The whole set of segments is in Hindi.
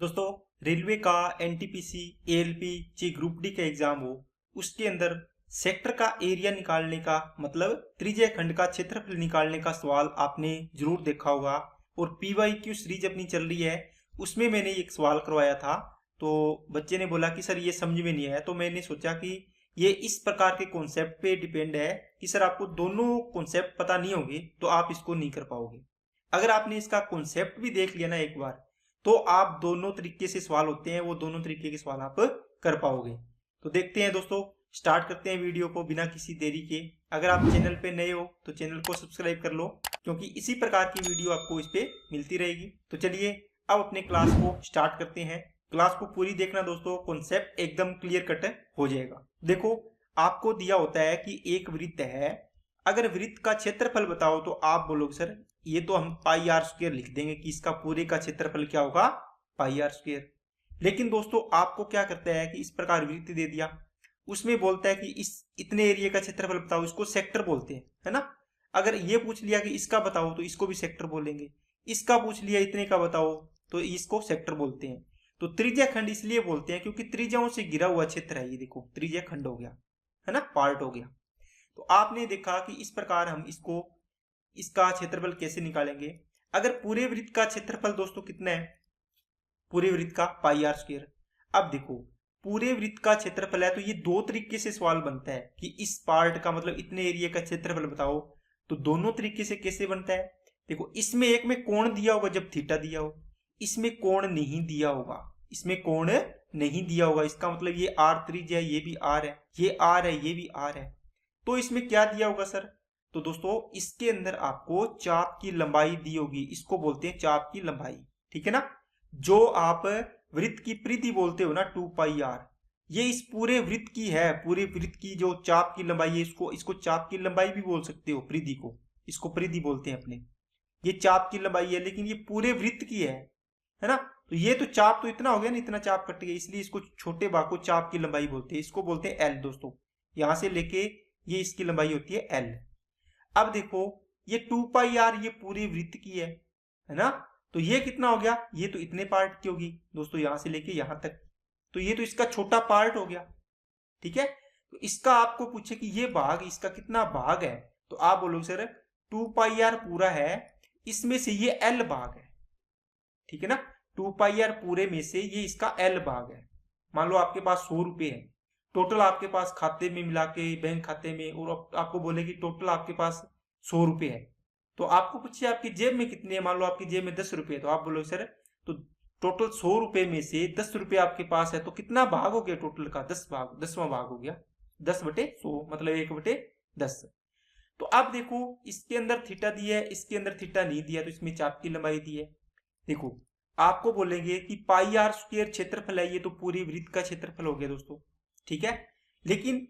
दोस्तों, रेलवे का एनटीपीसी एएलपी ची ग्रुप डी का एग्जाम हो, उसके अंदर सेक्टर का एरिया निकालने का मतलब त्रिज्या खंड का क्षेत्रफल निकालने का सवाल आपने जरूर देखा होगा। और पीवाईक्यू सीरीज अपनी चल रही है, उसमें मैंने एक सवाल करवाया था। तो बच्चे ने बोला कि सर ये समझ में नहीं आया, तो मैंने सोचा कि ये इस प्रकार के कॉन्सेप्ट पे डिपेंड है कि सर आपको दोनों कॉन्सेप्ट पता नहीं होंगे तो आप इसको नहीं कर पाओगे। अगर आपने इसका कॉन्सेप्ट भी देख लिया ना एक बार, तो आप दोनों तरीके से सवाल होते हैं वो दोनों तरीके के सवाल आप कर पाओगे। तो देखते हैं दोस्तों, स्टार्ट करते हैं वीडियो को बिना किसी देरी के। अगर आप चैनल पे नए हो तो चैनल को सब्सक्राइब कर लो, क्योंकि इसी प्रकार की वीडियो आपको इस पे मिलती रहेगी। तो चलिए अब अपने क्लास को स्टार्ट करते हैं। क्लास को पूरी देखना दोस्तों, कॉन्सेप्ट एकदम क्लियर कट हो जाएगा। देखो, आपको दिया होता है कि एक वृत्त है, अगर वृत्त का क्षेत्रफल बताओ तो आप बोलोगे सर ये तो हम पाई आर स्क्वायर लिख देंगे कि इसका पूरे का क्षेत्रफल क्या होगा, पाई आर स्क्वायर। लेकिन दोस्तों आपको क्या करता है कि इस प्रकार वृत्त दे दिया, उसमें बोलता है कि इस इतने एरिया का क्षेत्रफल बताओ, इसको सेक्टर बोलते हैं, है ना। अगर ये पूछ लिया कि इसका बताओ तो इसको भी सेक्टर बोलेंगे, इसका पूछ लिया इतने का बताओ तो इसको सेक्टर बोलते हैं। तो त्रिज्या खंड इसलिए बोलते हैं क्योंकि त्रिज्याओं से घिरा हुआ क्षेत्र है। ये देखो त्रिज्या खंड हो गया, है ना, पार्ट हो गया। तो आपने देखा कि इस प्रकार हम इसका क्षेत्रफल कैसे निकालेंगे। अगर पूरे वृत्त का क्षेत्रफल दोस्तों कितना है, पूरे वृत्त का पाई आर स्क्वायर। अब देखो, पूरे वृत्त का क्षेत्रफल है तो ये दो तरीके से सवाल बनता है कि इस पार्ट का मतलब इतने एरिया का क्षेत्रफल बताओ। तो दोनों तरीके से कैसे बनता है, देखो इसमें एक में कोण दिया होगा जब थीटा दिया हो, इसमें कोण नहीं दिया होगा, इसमें कोण नहीं दिया होगा। इसका मतलब ये आर त्रिज्या है, ये भी आर है, ये आर है, ये भी आर है। तो इसमें क्या दिया होगा सर, तो दोस्तों इसके अंदर आपको चाप की लंबाई दी होगी, इसको बोलते हैं चाप की लंबाई, ठीक है ना। जो आप वृत्त की परिधि बोलते हो ना 2 पाई आर, ये इस पूरे वृत्त की है, पूरे वृत्त की जो चाप की लंबाई है, इसको इसको चाप की लंबाई भी बोल सकते हो, परिधि को, इसको परिधि बोलते हैं अपने। ये चाप की लंबाई है लेकिन ये पूरे वृत्त की है ना। तो ये तो चाप तो इतना हो गया ना, इतना चाप कट गया, इसलिए इसको छोटे भाग को चाप की लंबाई बोलते हैं, इसको बोलते हैं एल दोस्तों। यहां से लेके ये इसकी लंबाई होती है एल। अब देखो ये 2 पाई आर ये पूरे वृत्त की है ना। तो ये कितना हो गया, ये तो इतने पार्ट की होगी दोस्तों, यहां से लेके यहां तक। तो ये तो इसका छोटा पार्ट हो गया, ठीक है। तो इसका आपको पूछे कि ये भाग, इसका कितना भाग है, तो आप बोलोगे सर 2 पाई आर पूरा है, इसमें से ये एल भाग है, ठीक है ना। 2 पाई आर पूरे में से ये इसका एल भाग है। मान लो आपके पास 100 रुपए है टोटल, आपके पास खाते में मिला के बैंक खाते में, और आपको बोले कि टोटल आपके पास 100 रुपए है। तो आपको पूछिए आपकी जेब में कितने हैं, मान लो आपकी जेब में 10 रुपए है, तो आप बोलोगे सर तो टोटल 100 रुपए में से 10 रुपए आपके पास है, तो कितना भाग हो गया टोटल का, 10 भाग, 10वां भाग हो गया, 10/100 मतलब 1/10। तो अब देखो इसके अंदर थीटा दिया है, इसके अंदर थीटा नहीं दिया, तो इसमें चाप की लंबाई दी है। देखो आपको बोलेंगे कि पाई आर स्क्वायर क्षेत्रफल है, ये तो पूरी वृत्त का क्षेत्रफल हो गया दोस्तों, ठीक है। लेकिन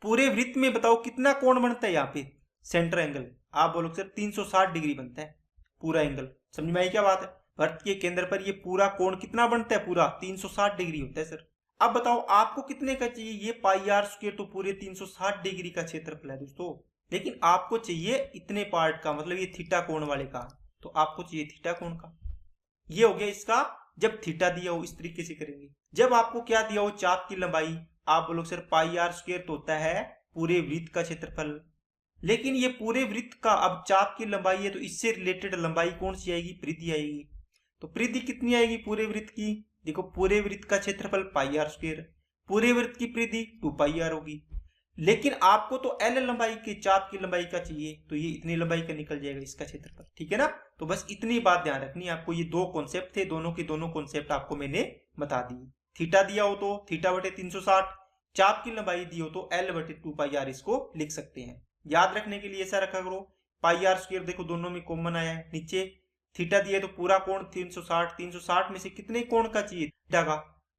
पूरे वृत्त में बताओ कितना कोण बनता है, यहाँ पे सेंटर एंगल, आप बोलोगे सर 360 डिग्री बनता है पूरा एंगल। समझ में आई क्या बात है, वृत्त के केंद्र पर ये पूरा कोण कितना बनता है, पूरा 360 डिग्री होता है सर। अब बताओ आपको कितने का चाहिए, ये पाई आर स्क्वायर तो पूरे 360 डिग्री का क्षेत्रफल है दोस्तों, लेकिन आपको चाहिए इतने पार्ट का, मतलब ये थीटा कोण वाले का, तो आपको चाहिए थीटा कोण का। ये हो गया इसका, जब थीटा दिया हो इस तरीके से करेंगे। जब आपको क्या दिया हो, चाप की लंबाई, आप बोलोगे सर पाई आर स्क्वायर तो होता है पूरे वृत्त का क्षेत्रफल, लेकिन ये पूरे वृत्त का अब चाप की लंबाई है, तो इससे रिलेटेड लंबाई कौन सी आएगी, परिधि आएगी। तो परिधि कितनी आएगी पूरे वृत्त की, देखो पूरे वृत्त का क्षेत्रफल पाई आर स्क्वायर, पूरे वृत्त की परिधि 2 पाई आर होगी। लेकिन आपको तो एल लंबाई के, चाप की लंबाई का चाहिए, तो ये इतनी लंबाई का निकल जाएगा इसका क्षेत्रफल, ठीक है ना। तो बस इतनी बात ध्यान रखनी है आपको, ये दो कॉन्सेप्ट थे, दोनों के दोनों कॉन्सेप्ट आपको मैंने बता दी। थीटा दिया हो तो थीटा/360, चाप की लंबाई दी हो तो L/2 पाई आर इसको लिख सकते हैं। याद रखने के लिए ऐसा रखा करो, पाई आर स्क्वायर देखो दोनों में कॉमन आया है, नीचे थीटा दिया है तो पूरा कोण 360, 360 में से कितने कोण का चाहिए, थीटा का।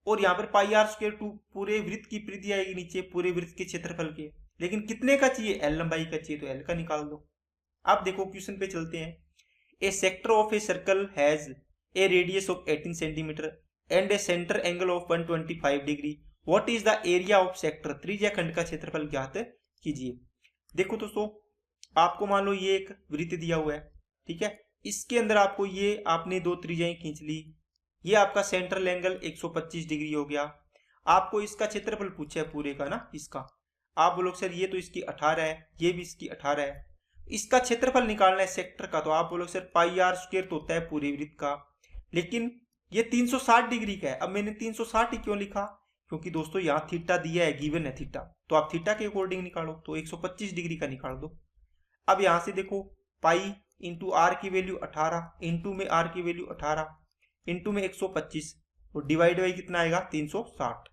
और यहाँ पर पाई आर स्क्वायर 2 पूरे वृत्त की परिधि आएगी नीचे, पूरे वृत्त के क्षेत्रफल के, लेकिन कितने का चाहिए, एल लंबाई का चाहिए, तो एल का निकाल दो। अब देखो क्वेश्चन पे चलते हैं। A sector of a circle has a radius of 18 centimetre and a centre angle of 125 degree, what is the area of sector, त्रिज्या खंड का क्षेत्रफल ज्ञात कीजिए। देखो दोस्तों, आपको मान लो ये एक वृत्त दिया हुआ है, ठीक है, इसके अंदर आपको ये आपने दो त्रिज्याएं खींच ली, ये आपका सेंट्रल एंगल 125 डिग्री हो गया। आपको इसका क्षेत्रफल पूछा है पूरे का ना, इसका आप बोलोगे सर ये तो इसकी 18 है, ये भी इसकी 18 है, इसका क्षेत्रफल निकालना है सेक्टर का, तो आप बोलोगे सर पाई आर स्क्वायर तो होता है पूरे वृत्त का, लेकिन ये 360 डिग्री का है। अब मैंने 360 ही क्यों लिखा, क्योंकि दोस्तों यहाँ थीटा दिया है, गिवन है थीटा, तो आप थीटा के अकॉर्डिंग निकालो, तो 125 डिग्री का निकाल दो। अब यहाँ से देखो पाई इंटू आर की वैल्यू 18, इंटू में आर की वैल्यू 18, इंटू में 125, और डिवाइड बाई कितना आएगा 360।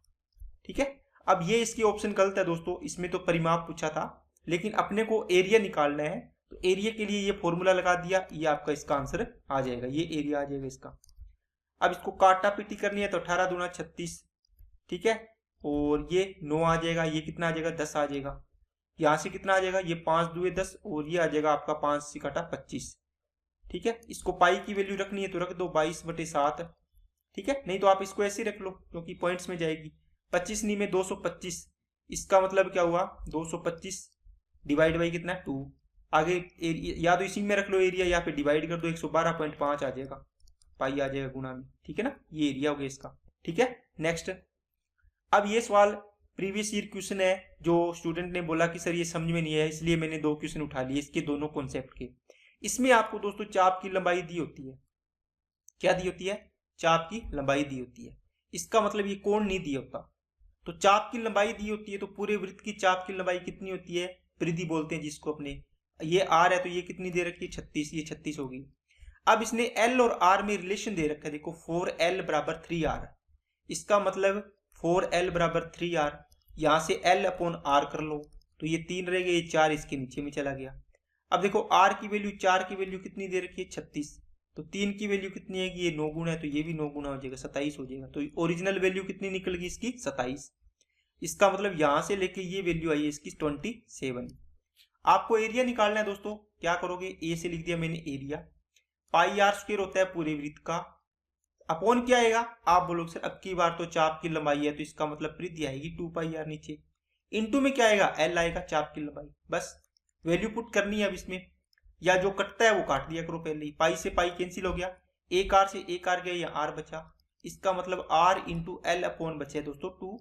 ठीक है, अब ये इसकी ऑप्शन गलत है दोस्तों, इसमें तो परिमाप पूछा था, लेकिन अपने को एरिया निकालना है, तो एरिया के लिए ये फॉर्मूला लगा दिया, ये आपका इसका आंसर आ जाएगा, ये एरिया आ जाएगा इसका। अब इसको काटा पीटी करनी है तो 18 दूना 36, ठीक है, और ये 9 आ जाएगा, ये कितना आ जाएगा 10 आ जाएगा, यहाँ से कितना आ जाएगा, ये 5 दुए 10, और ये आ जाएगा आपका 5 से काटा 25। ठीक है, इसको पाई की वैल्यू रखनी है तो रख दो 22/7। ठीक है, नहीं तो आप इसको ऐसे ही रख लो क्योंकि पॉइंट्स में जाएगी। 25 नहीं में 225, इसका मतलब क्या हुआ 225 डिवाइड बाई कितना 2, आगे या तो इसी में रख लो एरिया या फिर डिवाइड कर दो, 112.5 आ जाएगा, पाई आ जाएगा गुणा में। ठीक है ना, ये एरिया हो गया इसका। ठीक है, नेक्स्ट। अब ये सवाल प्रीवियस ईयर क्वेश्चन है, जो स्टूडेंट ने बोला कि सर ये समझ में नहीं है, इसलिए मैंने 2 क्वेश्चन उठा लिए इसके दोनों कॉन्सेप्ट के। इसमें आपको दोस्तों चाप की लंबाई दी होती है, क्या दी होती है, चाप की लंबाई दी होती है, इसका मतलब ये कोण नहीं दिया होता, तो चाप की लंबाई दी होती है, तो पूरे वृत्त की चाप की लंबाई कितनी होती है, परिधि बोलते हैं जिसको अपने, ये आर है तो ये कितनी दे रखी है 36, ये 36 होगी। अब इसने एल और आर में रिलेशन दे रखा है, देखो 4L = 3R, इसका मतलब 4L = 3R, यहां से L/R कर लो, तो ये 3 रह गए, ये 4 इसके नीचे में चला गया। अब देखो R की वैल्यू 4 की वैल्यू कितनी दे रखी है 36, तो 3 की वैल्यू कितनी है, ये 9 गुना है, तो ये भी 9 गुना हो जाएगा 27 हो जाएगा, तो ओरिजिनल वैल्यू कितनी निकल गई इसकी 27। इसका मतलब यहां से लेके ये वैल्यू आई है इसकी 27। आपको एरिया निकालना है दोस्तों, क्या करोगे, ए से लिख दिया मैंने एरिया, पाई आर स्क्वायर होता है पूरे वृत्त का, अपॉन क्या आएगा, आप बोलोगे सर अब की बार तो चाप की लंबाई है तो इसका मतलब परिधि आएगी 2πr नीचे, इनटू में क्या आएगा एल आएगा चाप की लंबाई, बस वैल्यू पुट करनी है अब इसमें, या जो कटता है वो काट दिया करो पहले ही, पाई से पाई कैंसिल हो गया, एक आर से एक आर गया, या आर बचा, इसका मतलब आर इंटू एल अपॉन बचे दोस्तों 2,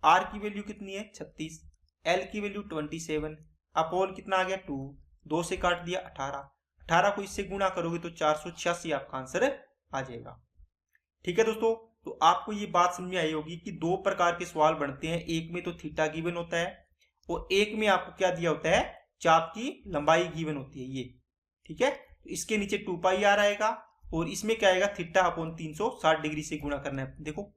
आर की वैल्यू कितनी है 36, एल की वैल्यू 27, अपॉन कितना आ गया 2, 2 से काट दिया 18, 18 को इससे गुणा करोगे तो 486 आपका आंसर आ जाएगा। ठीक है दोस्तों, तो आपको ये बात समझ में आई होगी कि 2 प्रकार के सवाल बनते हैं, एक में तो थीटा गिवन होता है और एक में आपको क्या दिया होता है, चाप की लंबाई गिवन होती है ये। ठीक है, तो इसके नीचे 2πr आएगा और इसमें क्या आएगा थीटा अपॉन 360 डिग्री से गुणा करना है, देखो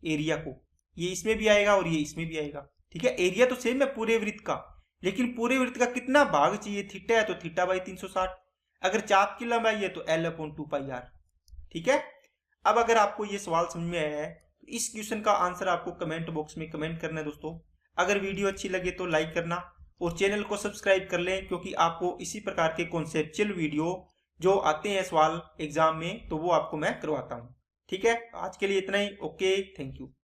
एरिया को, ये इसमें भी आएगा और ये इसमें भी आएगा। ठीक है, एरिया तो सेम है पूरे वृत्त का, लेकिन पूरे वृत्त का कितना भाग चाहिए, थीटा है तो थीटा बाई 360, अगर चाप की लंबाई है तो L/2πr। ठीक है, अब अगर आपको ये सवाल समझ में आया है तो इस क्वेश्चन का आंसर आपको कमेंट बॉक्स में कमेंट करना है दोस्तों। अगर वीडियो अच्छी लगे तो लाइक करना और चैनल को सब्सक्राइब कर लें, क्योंकि आपको इसी प्रकार के कॉन्सेप्चुअल वीडियो जो आते हैं सवाल एग्जाम में तो वो आपको मैं करवाता हूँ। ठीक है, आज के लिए इतना ही, ओके, थैंक यू।